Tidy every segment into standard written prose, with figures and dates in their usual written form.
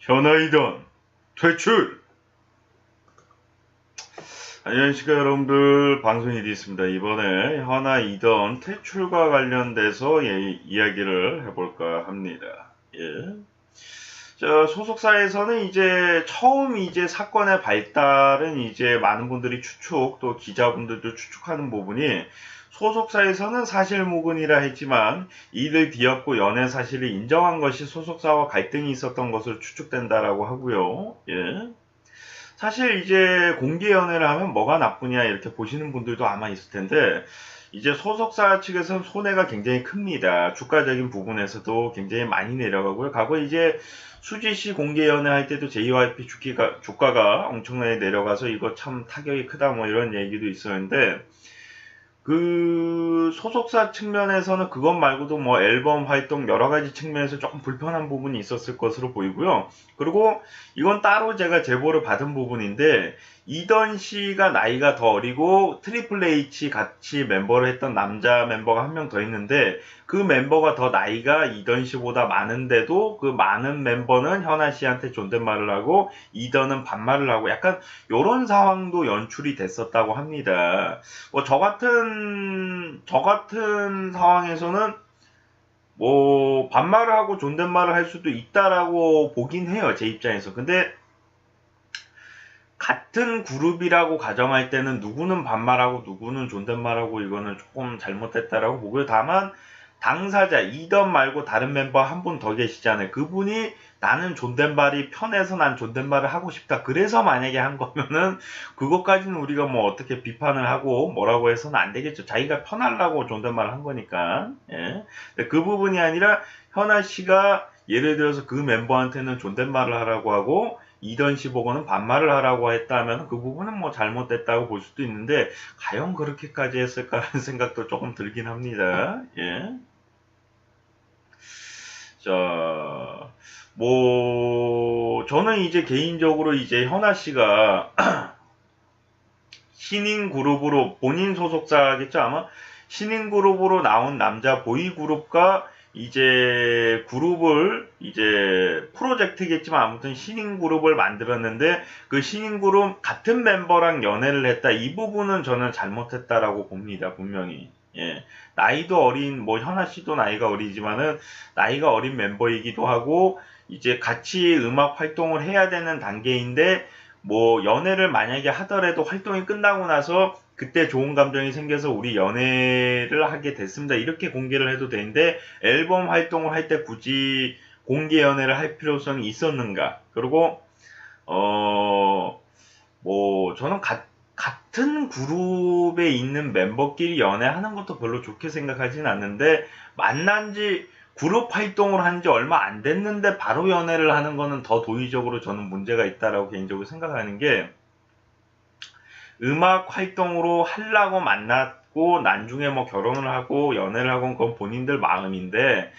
현아이던 퇴출! 안녕하십니까 여러분들, 방송이 되었습니다. 이번에 현아이던 퇴출과 관련돼서 이야기를 해볼까 합니다. 예. 소속사에서는 이제 처음 사건의 발달은 이제 많은 분들이 또 기자분들도 추측하는 부분이, 소속사에서는 사실무근이라 했지만 이를 뒤엎고 연애 사실을 인정한 것이 소속사와 갈등이 있었던 것으로 추측된다라고 하고요. 예. 사실 이제 공개 연애를 하면 뭐가 나쁘냐 이렇게 보시는 분들도 아마 있을 텐데, 이제 소속사 측에서는 손해가 굉장히 큽니다. 주가적인 부분에서도 굉장히 많이 내려가고요. 과거에 이제 수지씨 공개 연애할 때도 JYP 주가가 엄청나게 내려가서 이거 참 타격이 크다 뭐 이런 얘기도 있었는데, 그 소속사 측면에서는 그것 말고도 뭐 앨범 활동 여러 가지 측면에서 조금 불편한 부분이 있었을 것으로 보이고요. 그리고 이건 따로 제가 제보를 받은 부분인데, 이던 씨가 나이가 더 어리고 트리플 H 같이 멤버를 했던 남자 멤버가 한 명 더 있는데, 그 멤버가 더 나이가 이던 씨보다 많은데도 그 많은 멤버는 현아 씨한테 존댓말을 하고 이던은 반말을 하고, 약간 요런 상황도 연출이 됐었다고 합니다. 뭐 저 같은 상황에서는 뭐 반말을 하고 존댓말을 할 수도 있다라고 보긴 해요, 제 입장에서. 근데 같은 그룹이라고 가정할 때는 누구는 반말하고 누구는 존댓말하고, 이거는 조금 잘못됐다라고 보고요. 다만 당사자 이던 말고 다른 멤버 한 분 더 계시잖아요. 그분이 나는 존댓말이 편해서 난 존댓말을 하고 싶다, 그래서 만약에 한 거면은 그것까지는 우리가 뭐 어떻게 비판을 하고 뭐라고 해서는 안 되겠죠. 자기가 편하려고 존댓말을 한 거니까. 예. 그 부분이 아니라 현아 씨가 예를 들어서 그 멤버한테는 존댓말을 하라고 하고 이던 씨 보고는 반말을 하라고 했다면 그 부분은 뭐 잘못됐다고 볼 수도 있는데, 과연 그렇게까지 했을까라는 생각도 조금 들긴 합니다. 예. 자, 뭐 저는 이제 개인적으로 이제 현아 씨가 신인 그룹으로, 본인 소속사겠죠 아마, 신인 그룹으로 나온 남자 보이 그룹과 이제 그룹을, 이제 프로젝트겠지만 아무튼 신인 그룹을 만들었는데, 그 신인 그룹 같은 멤버랑 연애를 했다, 이 부분은 저는 잘못했다라고 봅니다. 분명히. 예. 나이도 어린, 뭐 현아 씨도 나이가 어리지만은 나이가 어린 멤버이기도 하고, 이제 같이 음악 활동을 해야 되는 단계인데, 뭐 연애를 만약에 하더라도 활동이 끝나고 나서 그때 좋은 감정이 생겨서 우리 연애를 하게 됐습니다, 이렇게 공개를 해도 되는데, 앨범 활동을 할 때 굳이 공개 연애를 할 필요성이 있었는가. 그리고 뭐 저는 같은 그룹에 있는 멤버끼리 연애하는 것도 별로 좋게 생각하진 않는데, 만난 지 그룹 활동을 한 지 얼마 안 됐는데 바로 연애를 하는 거는 더 도의적으로 저는 문제가 있다라고 개인적으로 생각하는 게, 음악 활동으로 하려고 만났고 나중에 뭐 결혼을 하고 연애를 하고 그건 본인들 마음인데,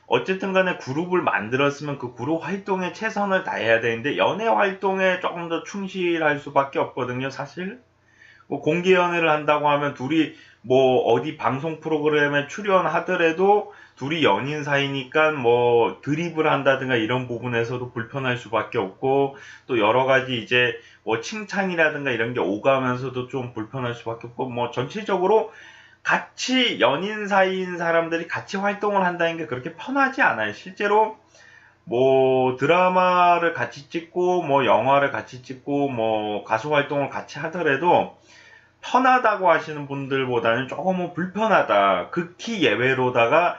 어쨌든 간에 그룹을 만들었으면 그 그룹 활동에 최선을 다해야 되는데 연애 활동에 조금 더 충실할 수밖에 없거든요, 사실. 뭐 공개 연애를 한다고 하면 둘이 뭐 어디 방송 프로그램에 출연하더라도 둘이 연인 사이니까 뭐 드립을 한다든가 이런 부분에서도 불편할 수밖에 없고, 또 여러 가지 이제 뭐 칭찬이라든가 이런 게 오가면서도 좀 불편할 수밖에 없고, 뭐 전체적으로 같이 연인 사이인 사람들이 같이 활동을 한다는 게 그렇게 편하지 않아요. 실제로 뭐 드라마를 같이 찍고 뭐 영화를 같이 찍고 뭐 가수 활동을 같이 하더라도 편하다고 하시는 분들보다는 조금은 불편하다, 극히 예외로다가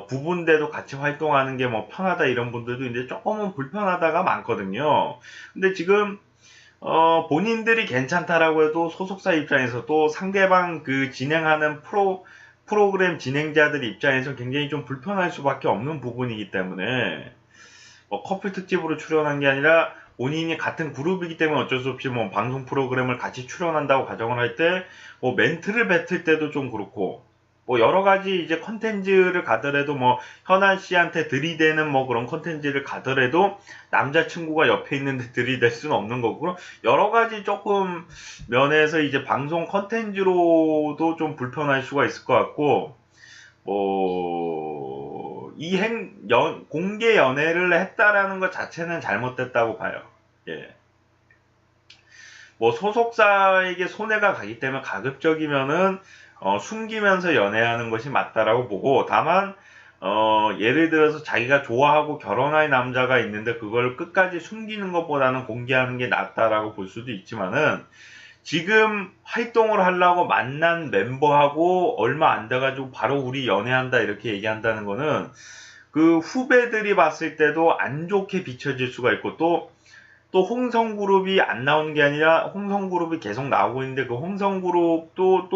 부분대도 같이 활동하는 게 뭐 편하다, 이런 분들도 이제 조금은 불편하다가 많거든요. 근데 지금 본인들이 괜찮다라고 해도 소속사 입장에서, 또 상대방 그 진행하는 프로그램 진행자들 입장에서 굉장히 좀 불편할 수밖에 없는 부분이기 때문에, 뭐 커플 특집으로 출연한 게 아니라 본인이 같은 그룹이기 때문에 어쩔 수 없이 뭐 방송 프로그램을 같이 출연한다고 가정을 할 때, 뭐 멘트를 뱉을 때도 좀 그렇고, 뭐 여러 가지 이제 컨텐츠를 가더라도, 뭐 현아 씨한테 들이대는 뭐 그런 컨텐츠를 가더라도 남자친구가 옆에 있는데 들이댈 수는 없는 거고, 여러 가지 조금 면에서 이제 방송 컨텐츠로도 좀 불편할 수가 있을 것 같고, 뭐 공개 연애를 했다라는 것 자체는 잘못됐다고 봐요. 예. 뭐 소속사에게 손해가 가기 때문에 가급적이면은 숨기면서 연애하는 것이 맞다라고 보고, 다만 예를 들어서 자기가 좋아하고 결혼할 남자가 있는데 그걸 끝까지 숨기는 것보다는 공개하는 게 낫다라고 볼 수도 있지만은, 지금 활동을 하려고 만난 멤버하고 얼마 안 돼가지고 바로 우리 연애한다 이렇게 얘기한다는 거는 그 후배들이 봤을 때도 안 좋게 비춰질 수가 있고, 또 홍성그룹이 안 나오는 게 아니라 홍성그룹이 계속 나오고 있는데 그 홍성그룹도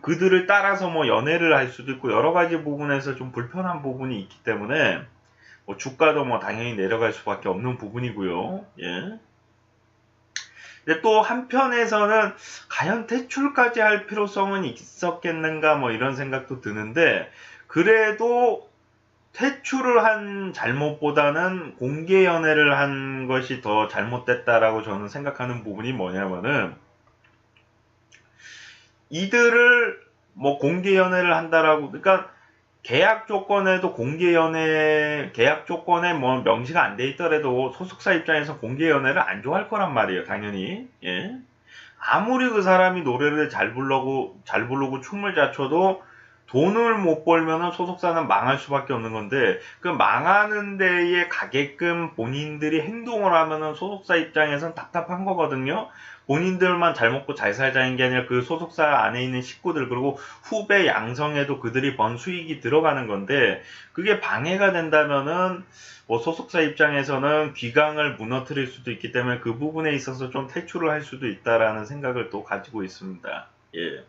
그들을 따라서 뭐 연애를 할 수도 있고 여러 가지 부분에서 좀 불편한 부분이 있기 때문에 뭐 주가도 뭐 당연히 내려갈 수밖에 없는 부분이고요. 예. 근데 또 한편에서는 과연 퇴출까지 할 필요성은 있었겠는가 뭐 이런 생각도 드는데, 그래도 퇴출을 한 잘못보다는 공개 연애를 한 것이 더 잘못됐다라고 저는 생각하는 부분이 뭐냐면은, 이들을 뭐 공개 연애를 한다라고, 그러니까 계약 조건에도 계약 조건에 뭐 명시가 안 돼 있더라도 소속사 입장에서 공개 연애를 안 좋아할 거란 말이에요, 당연히. 예. 아무리 그 사람이 노래를 잘 부르고 춤을 잘 춰도 돈을 못 벌면은 소속사는 망할 수밖에 없는 건데, 그 망하는 데에 가게끔 본인들이 행동을 하면은 소속사 입장에선 답답한 거거든요. 본인들만 잘 먹고 잘 살자는 게 아니라 그 소속사 안에 있는 식구들, 그리고 후배 양성에도 그들이 번 수익이 들어가는 건데, 그게 방해가 된다면은 뭐 소속사 입장에서는 귀강을 무너뜨릴 수도 있기 때문에 그 부분에 있어서 좀 퇴출을 할 수도 있다라는 생각을 또 가지고 있습니다. 예.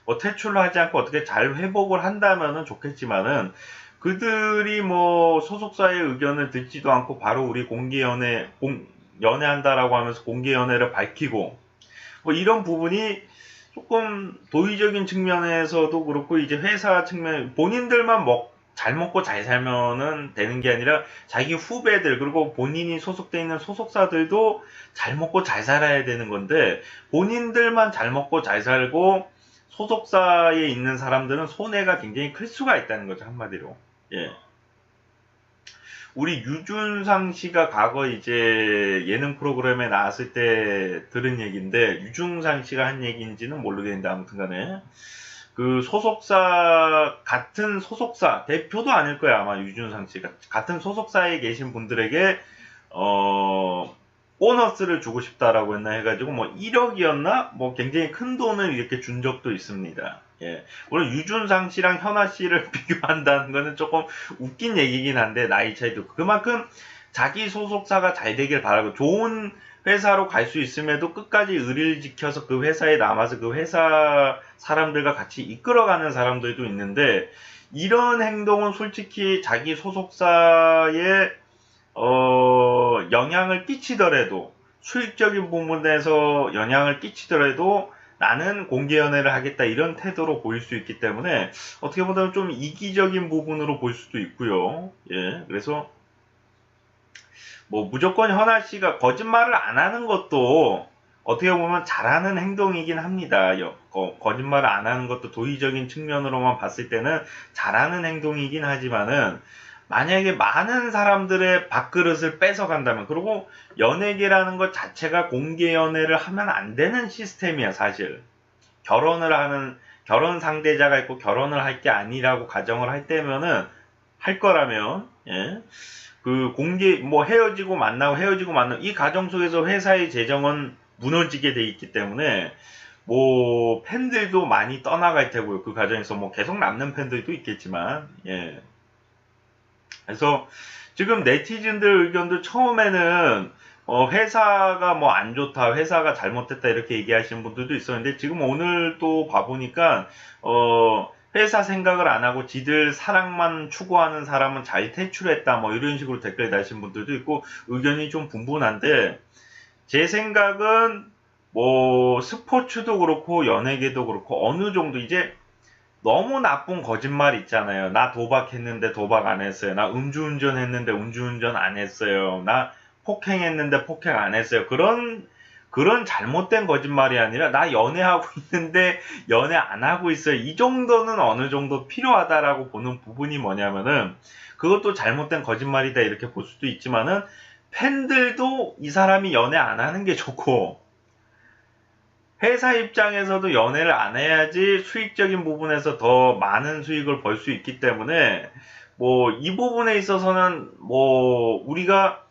뭐 퇴출을 하지 않고 어떻게 잘 회복을 한다면은 좋겠지만은, 그들이 뭐 소속사의 의견을 듣지도 않고 바로 우리 연애한다라고 하면서 공개 연애를 밝히고, 뭐 이런 부분이 조금 도의적인 측면에서도 그렇고, 이제 회사 측면, 본인들만 잘 먹고 잘 살면은 되는 게 아니라 자기 후배들, 그리고 본인이 소속돼 있는 소속사들도 잘 먹고 잘 살아야 되는 건데, 본인들만 잘 먹고 잘 살고 소속사에 있는 사람들은 손해가 굉장히 클 수가 있다는 거죠, 한마디로. 예. 우리 유준상 씨가 과거 이제 예능 프로그램에 나왔을 때 들은 얘기인데, 유준상 씨가 한 얘기인지는 모르겠는데 아무튼 간에 같은 소속사 대표도 아닐 거야 아마 유준상 씨가, 같은 소속사에 계신 분들에게 보너스를 주고 싶다라고 했나 해가지고 뭐 1억이었나 뭐 굉장히 큰 돈을 이렇게 준 적도 있습니다. 예. 물론 유준상 씨랑 현아 씨를 비교한다는 거는 조금 웃긴 얘기긴 한데, 나이 차이도 그만큼 자기 소속사가 잘 되길 바라고 좋은 회사로 갈 수 있음에도 끝까지 의리를 지켜서 그 회사에 남아서 그 회사 사람들과 같이 이끌어가는 사람들도 있는데, 이런 행동은 솔직히 자기 소속사에 영향을 끼치더라도, 수익적인 부분에서 영향을 끼치더라도 나는 공개 연애를 하겠다 이런 태도로 보일 수 있기 때문에 어떻게 보면 좀 이기적인 부분으로 볼 수도 있고요. 예, 그래서 뭐 무조건 현아 씨가 거짓말을 안 하는 것도 어떻게 보면 잘하는 행동이긴 합니다. 거짓말을 안 하는 것도 도의적인 측면으로만 봤을 때는 잘하는 행동이긴 하지만은, 만약에 많은 사람들의 밥그릇을 뺏어간다면, 그리고 연예계라는 것 자체가 공개 연애를 하면 안 되는 시스템이야, 사실. 결혼 상대자가 있고 결혼을 할 게 아니라고 가정을 할 거라면, 예. 뭐 헤어지고 만나고 이 과정 속에서 회사의 재정은 무너지게 돼 있기 때문에, 뭐 팬들도 많이 떠나갈 테고요. 그 과정에서 뭐 계속 남는 팬들도 있겠지만, 예. 그래서 지금 네티즌들 의견도 처음에는 회사가 뭐 안 좋다, 회사가 잘못됐다 이렇게 얘기하시는 분들도 있었는데, 지금 오늘 또 봐보니까 회사 생각을 안 하고 지들 사랑만 추구하는 사람은 잘 퇴출했다 뭐 이런 식으로 댓글 다신 분들도 있고 의견이 좀 분분한데, 제 생각은 뭐 스포츠도 그렇고 연예계도 그렇고 어느 정도 이제 너무 나쁜 거짓말 있잖아요. 나 도박했는데 도박 안 했어요. 나 음주운전 했는데 음주운전 안 했어요. 나 폭행했는데 폭행 안 했어요. 그런 그런 잘못된 거짓말이 아니라 나 연애하고 있는데 연애 안 하고 있어요. 이 정도는 어느 정도 필요하다라고 보는 부분이 뭐냐면은 그것도 잘못된 거짓말이다 이렇게 볼 수도 있지만은 팬들도 이 사람이 연애 안 하는 게 좋고 회사 입장에서도 연애를 안 해야지 수익적인 부분에서 더 많은 수익을 벌 수 있기 때문에 뭐 이 부분에 있어서는 뭐 우리가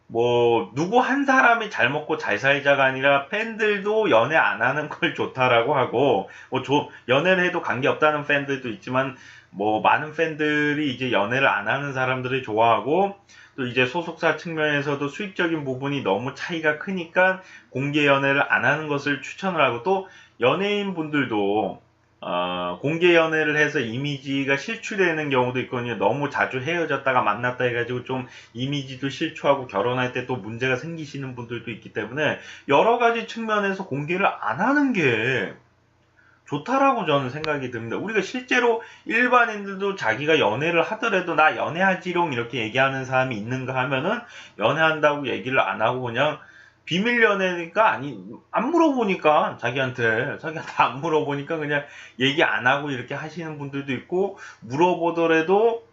뭐 누구 한 사람이 잘 먹고 잘 살자가 아니라 팬들도 연애 안 하는 걸 좋다라고 하고 뭐 연애를 해도 관계없다는 팬들도 있지만 뭐 많은 팬들이 이제 연애를 안 하는 사람들을 좋아하고 또 이제 소속사 측면에서도 수익적인 부분이 너무 차이가 크니까 공개 연애를 안 하는 것을 추천을 하고 또 연예인 분들도 공개 연애를 해서 이미지가 실추되는 경우도 있거든요. 너무 자주 헤어졌다가 만났다 해가지고 좀 이미지도 실추하고 결혼할 때 또 문제가 생기시는 분들도 있기 때문에 여러 가지 측면에서 공개를 안 하는 게 좋다라고 저는 생각이 듭니다. 우리가 실제로 일반인들도 자기가 연애를 하더라도 나 연애하지롱 이렇게 얘기하는 사람이 있는가 하면은 연애한다고 얘기를 안 하고 그냥 비밀 연애니까 안 물어보니까 자기한테 안 물어보니까 그냥 얘기 안 하고 이렇게 하시는 분들도 있고 물어보더라도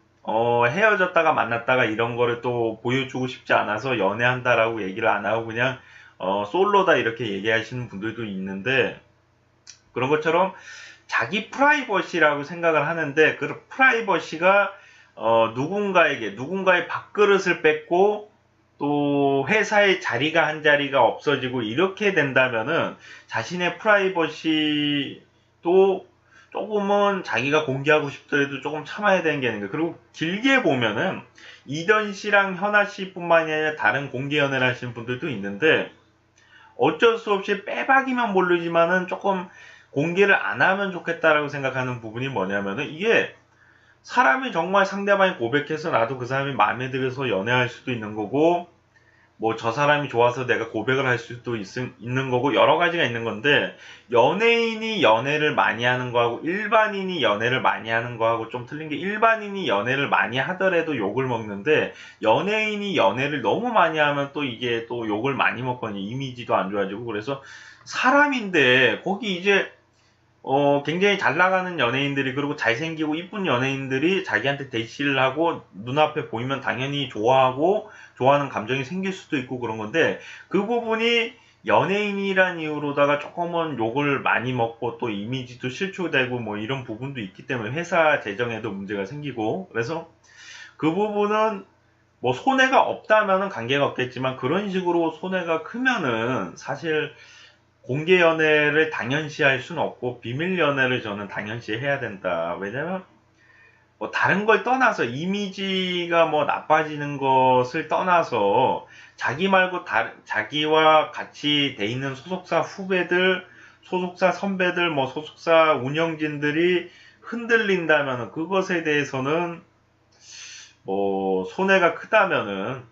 헤어졌다가 만났다가 이런 거를 또 보여주고 싶지 않아서 연애한다라고 얘기를 안 하고 그냥 솔로다 이렇게 얘기하시는 분들도 있는데 그런 것처럼 자기 프라이버시라고 생각을 하는데 그 프라이버시가 누군가의 밥그릇을 뺏고 또 회사의 자리가 한 자리가 없어지고 이렇게 된다면은 자신의 프라이버시도 조금은 자기가 공개하고 싶더라도 조금 참아야 되는 게 아닌가. 그리고 길게 보면은 이던 씨랑 현아 씨뿐만이 아니라 다른 공개 연애를 하시는 분들도 있는데 어쩔 수 없이 빼박이면 모르지만은 조금 공개를 안 하면 좋겠다라고 생각하는 부분이 뭐냐면은 이게 사람이 정말 상대방이 고백해서 나도 그 사람이 마음에 들어서 연애할 수도 있는 거고 뭐 저 사람이 좋아서 내가 고백을 할 수도 있는 거고 여러 가지가 있는 건데 연예인이 연애를 많이 하는 거하고 일반인이 연애를 많이 하는 거하고 좀 틀린 게 일반인이 연애를 많이 하더라도 욕을 먹는데 연예인이 연애를 너무 많이 하면 또 이게 또 욕을 많이 먹거든요. 이미지도 안 좋아지고 그래서 사람인데 거기 이제 굉장히 잘 나가는 연예인들이 그리고 잘생기고 이쁜 연예인들이 자기한테 대시를 하고 눈앞에 보이면 당연히 좋아하고 좋아하는 감정이 생길 수도 있고 그런 건데 그 부분이 연예인이란 이유로다가 조금은 욕을 많이 먹고 또 이미지도 실추되고 뭐 이런 부분도 있기 때문에 회사 재정에도 문제가 생기고 그래서 그 부분은 뭐 손해가 없다면은 관계가 없겠지만 그런 식으로 손해가 크면은 사실 공개 연애를 당연시할 수는 없고 비밀 연애를 저는 당연시해야 된다. 왜냐면 뭐 다른 걸 떠나서 이미지가 뭐 나빠지는 것을 떠나서 자기 말고 자기와 같이 돼 있는 소속사 후배들, 소속사 선배들, 뭐 소속사 운영진들이 흔들린다면 그것에 대해서는 뭐 손해가 크다면은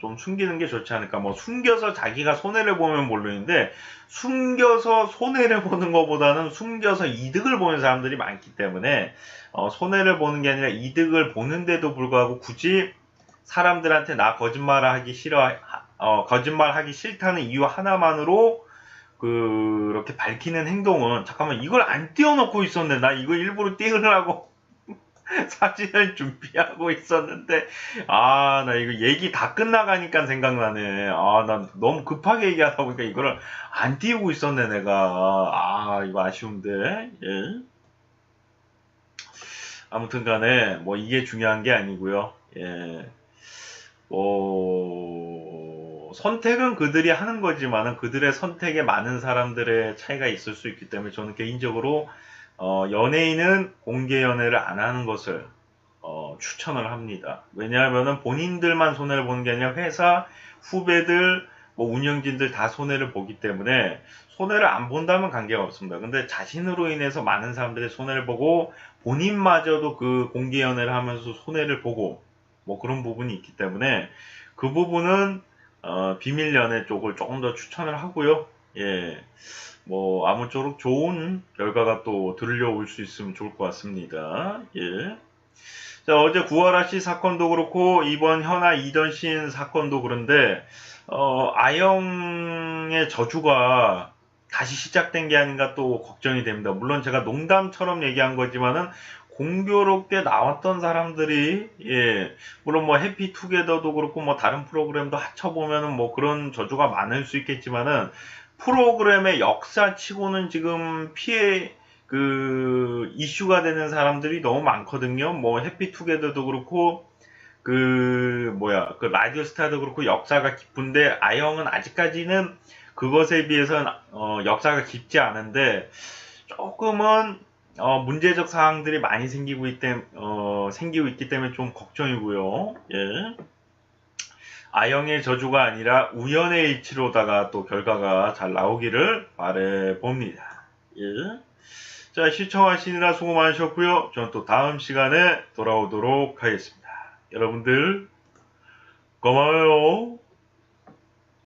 좀 숨기는 게 좋지 않을까. 뭐 숨겨서 자기가 손해를 보면 모르는데 숨겨서 손해를 보는 것보다는 숨겨서 이득을 보는 사람들이 많기 때문에 손해를 보는 게 아니라 이득을 보는데도 불구하고 굳이 사람들한테 나 거짓말하기 거짓말하기 싫다는 이유 하나만으로 그렇게 밝히는 행동은 잠깐만 이걸 안 띄워놓고 있었네. 나 이거 일부러 띄우려고 사진을 준비하고 있었는데 나 이거 얘기 다 끝나가니까 생각나네. 난 너무 급하게 얘기하다 보니까 이거를 안 띄우고 있었네 내가. 이거 아쉬운데. 예. 아무튼 간에 뭐 이게 중요한 게 아니고요. 예. 선택은 그들이 하는 거지만은 그들의 선택에 많은 사람들의 차이가 있을 수 있기 때문에 저는 개인적으로 연예인은 공개 연애를 안 하는 것을 추천을 합니다. 왜냐하면은 본인들만 손해를 보는 게 아니라 회사 후배들, 뭐 운영진들 다 손해를 보기 때문에 손해를 안 본다면 관계가 없습니다. 근데 자신으로 인해서 많은 사람들이 손해를 보고 본인마저도 그 공개 연애를 하면서 손해를 보고 뭐 그런 부분이 있기 때문에 그 부분은 비밀 연애 쪽을 조금 더 추천을 하고요. 예. 뭐 아무쪼록 좋은 결과가 또 들려올 수 있으면 좋을 것 같습니다. 예. 자, 어제 구하라 씨 사건도 그렇고 이번 현아 이던 씨 사건도 그런데 아영의 저주가 다시 시작된 게 아닌가 또 걱정이 됩니다. 물론 제가 농담처럼 얘기한 거지만은 공교롭게 나왔던 사람들이 물론 뭐 해피투게더도 그렇고 뭐 다른 프로그램도 합쳐보면은 뭐 그런 저주가 많을 수 있겠지만은 프로그램의 역사치고는 지금 피해 이슈가 되는 사람들이 너무 많거든요. 뭐 해피투게더도 그렇고 그 라디오 스타도 그렇고 역사가 깊은데 아영은 아직까지는 그것에 비해서는 역사가 깊지 않은데 조금은 문제적 사항들이 많이 생기고 있기 때문에 좀 걱정이고요. 예. 아영의 저주가 아니라 우연의 일치로다가 또 결과가 잘 나오기를 바라봅니다. 예. 자, 시청하시느라 수고 많으셨고요. 저는 또 다음 시간에 돌아오도록 하겠습니다. 여러분들 고마워요.